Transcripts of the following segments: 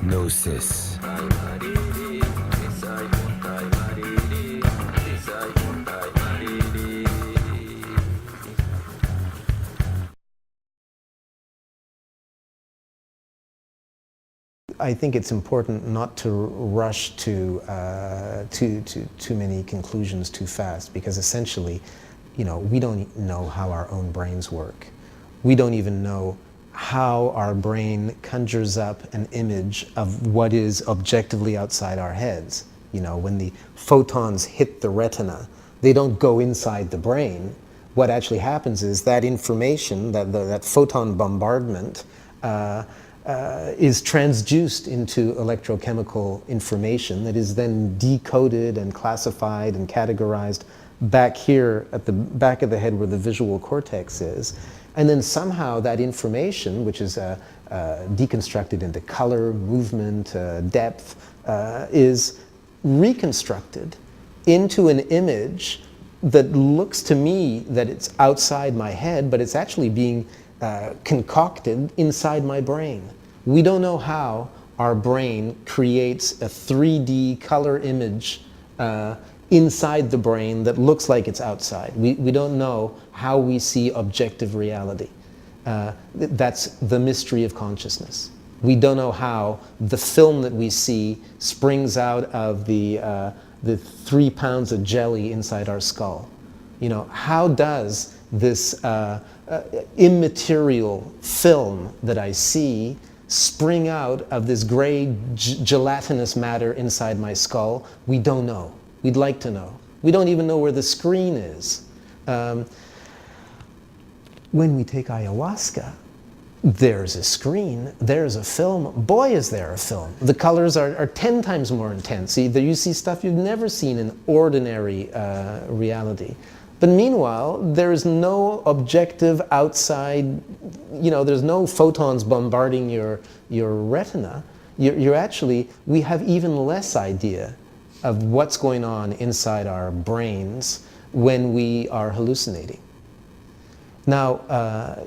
hypnosis. I think it's important not to rush to too many conclusions too fast, because essentially, we don't know how our own brains work. We don't even know how our brain conjures up an image of what is objectively outside our heads. When the photons hit the retina, they don't go inside the brain. What actually happens is that information, that photon bombardment, is transduced into electrochemical information that is then decoded and classified and categorized back here at the back of the head where the visual cortex is. And then somehow that information, which is deconstructed into color, movement, depth, is reconstructed into an image that looks to me that it's outside my head, but it's actually being concocted inside my brain. We don't know how our brain creates a 3D color image inside the brain that looks like it's outside. We don't know how we see objective reality. That's the mystery of consciousness. We don't know how the film that we see springs out of the 3 pounds of jelly inside our skull. How does this immaterial film that I see spring out of this gray gelatinous matter inside my skull? We don't know. We'd like to know. We don't even know where the screen is. When we take ayahuasca, there's a screen, there's a film. Boy, is there a film. The colors are 10 times more intense. You see stuff you've never seen in ordinary reality. But meanwhile, there's no objective outside, there's no photons bombarding your retina. We have even less idea of what's going on inside our brains when we are hallucinating. Now,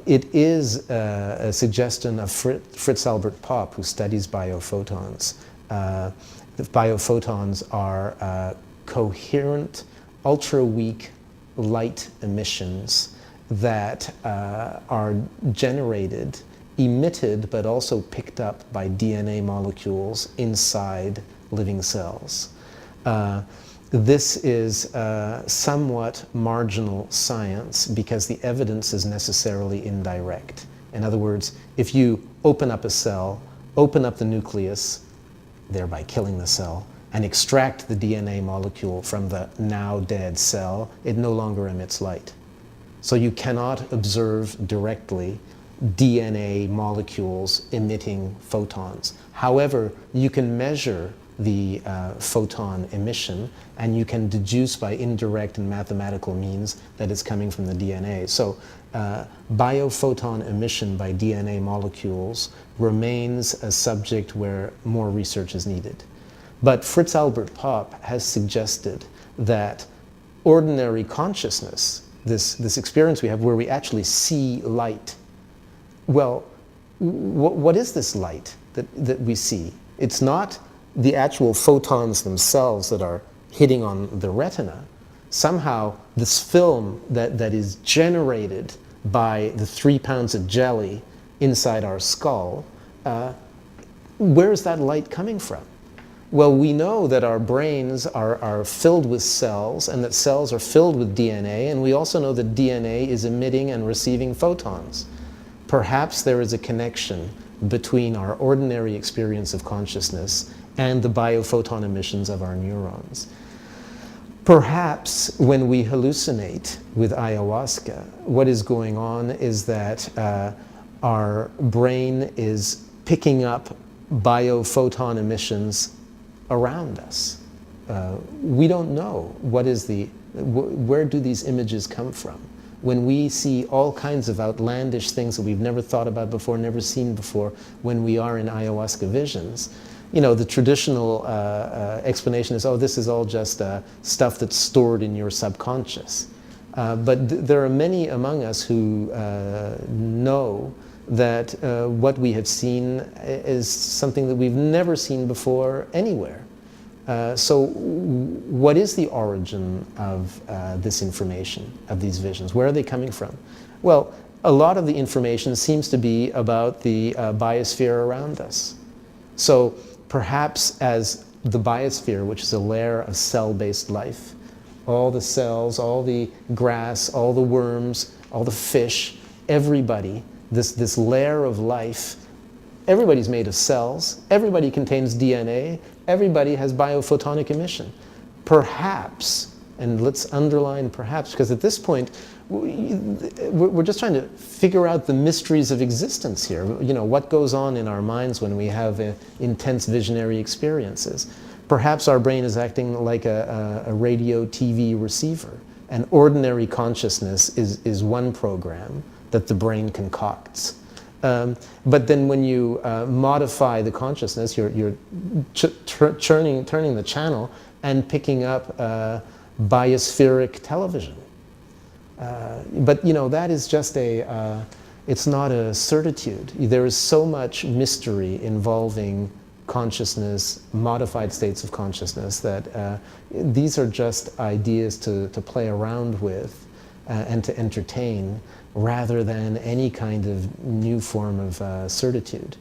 it is a suggestion of Fritz Albert Popp, who studies biophotons. The biophotons are coherent, ultra-weak light emissions that are generated, emitted, but also picked up by DNA molecules inside living cells. This is somewhat marginal science because the evidence is necessarily indirect. In other words, if you open up a cell, open up the nucleus, thereby killing the cell, and extract the DNA molecule from the now dead cell, it no longer emits light. So you cannot observe directly DNA molecules emitting photons. However, you can measure the photon emission, and you can deduce by indirect and mathematical means that it's coming from the DNA. So biophoton emission by DNA molecules remains a subject where more research is needed. But Fritz Albert Popp has suggested that ordinary consciousness, this experience we have where we actually see light, well, what is this light that we see? It's not the actual photons themselves that are hitting on the retina. Somehow this film that is generated by the 3 pounds of jelly inside our skull, where is that light coming from? Well, we know that our brains are filled with cells, and that cells are filled with DNA, and we also know that DNA is emitting and receiving photons. Perhaps there is a connection between our ordinary experience of consciousness and the biophoton emissions of our neurons. Perhaps when we hallucinate with ayahuasca, what is going on is that our brain is picking up biophoton emissions around us. We don't know where do these images come from. When we see all kinds of outlandish things that we've never thought about before, never seen before, when we are in ayahuasca visions, the traditional explanation is, oh, this is all just stuff that's stored in your subconscious. But there are many among us who know that what we have seen is something that we've never seen before anywhere. So what is the origin of this information, of these visions? Where are they coming from? Well, a lot of the information seems to be about the biosphere around us. So perhaps as the biosphere, which is a layer of cell-based life, all the cells, all the grass, all the worms, all the fish, everybody, this layer of life, everybody's made of cells, everybody contains DNA, everybody has biophotonic emission. Perhaps, and let's underline perhaps, because at this point, we're just trying to figure out the mysteries of existence here. You know, what goes on in our minds when we have intense visionary experiences. Perhaps our brain is acting like a radio TV receiver. And ordinary consciousness is one program that the brain concocts. But then when you modify the consciousness, you're turning the channel and picking up biospheric television. But you know, that is just it's not a certitude. There is so much mystery involving consciousness, modified states of consciousness, that these are just ideas to play around with and to entertain, rather than any kind of new form of certitude.